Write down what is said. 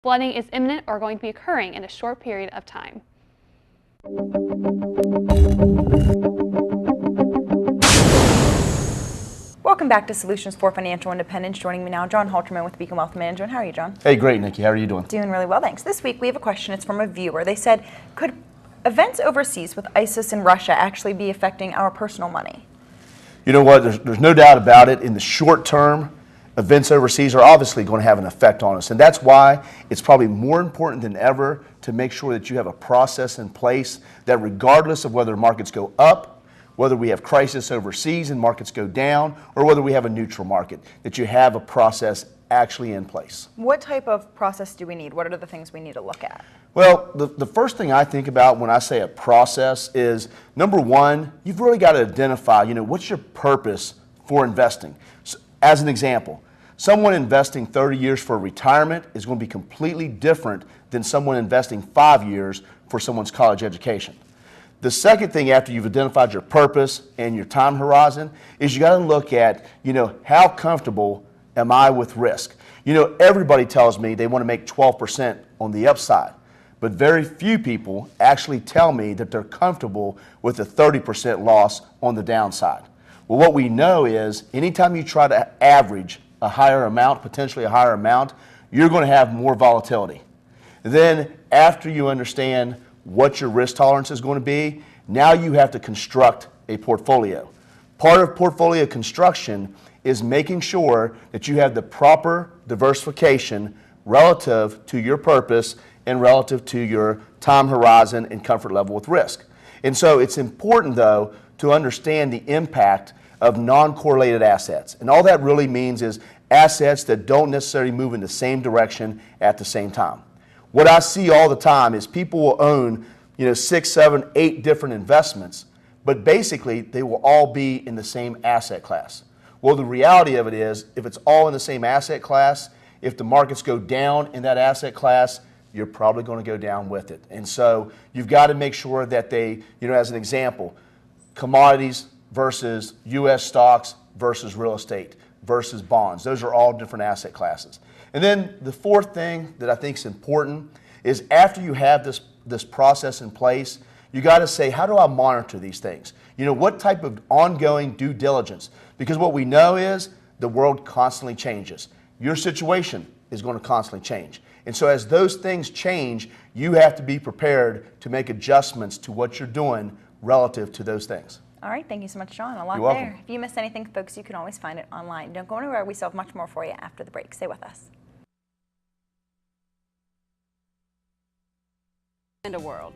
Flooding is imminent or going to be occurring in a short period of time. Welcome back to Solutions for Financial Independence. Joining me now, John Halterman with Beacon Wealth Management. How are you, John? Hey, great, Nikki. How are you doing? Doing really well, thanks. This week we have a question. It's from a viewer. They said, could events overseas with ISIS and Russia actually be affecting our personal money? You know what? There's no doubt about it. In the short term, events overseas are obviously going to have an effect on us. And that's why it's probably more important than ever to make sure that you have a process in place that regardless of whether markets go up, whether we have crisis overseas and markets go down, or whether we have a neutral market, that you have a process actually in place. What type of process do we need? What are the things we need to look at? Well, the first thing I think about when I say a process is, number one, you've really got to identify, what's your purpose for investing? So, as an example, someone investing 30 years for retirement is going to be completely different than someone investing 5 years for someone's college education. The second thing after you've identified your purpose and your time horizon is you got to look at, how comfortable am I with risk? Everybody tells me they want to make 12% on the upside, but very few people actually tell me that they're comfortable with a 30% loss on the downside. Well, what we know is anytime you try to average a higher amount, potentially a higher amount, you're going to have more volatility. Then after you understand what your risk tolerance is going to be, now you have to construct a portfolio. Part of portfolio construction is making sure that you have the proper diversification relative to your purpose and relative to your time horizon and comfort level with risk. And so it's important, though, to understand the impact of non-correlated assets. And all that really means is assets that don't necessarily move in the same direction at the same time. What I see all the time is people will own, 6, 7, 8 different investments, but basically they will all be in the same asset class. Well, the reality of it is, if it's all in the same asset class, if the markets go down in that asset class, you're probably going to go down with it. And so you've got to make sure that they, as an example, commodities versus U.S. stocks versus real estate versus bonds. Those are all different asset classes. And then the fourth thing that I think is important is after you have this process in place, you got to say, how do I monitor these things? What type of ongoing due diligence? Because what we know is the world constantly changes. Your situation is going to constantly change. And so as those things change, you have to be prepared to make adjustments to what you're doing relative to those things. All right, thank you so much, John. A lot You're welcome. there. If you missed anything, folks, you can always find it online. Don't go anywhere. We still have much more for you after the break. Stay with us. And a world.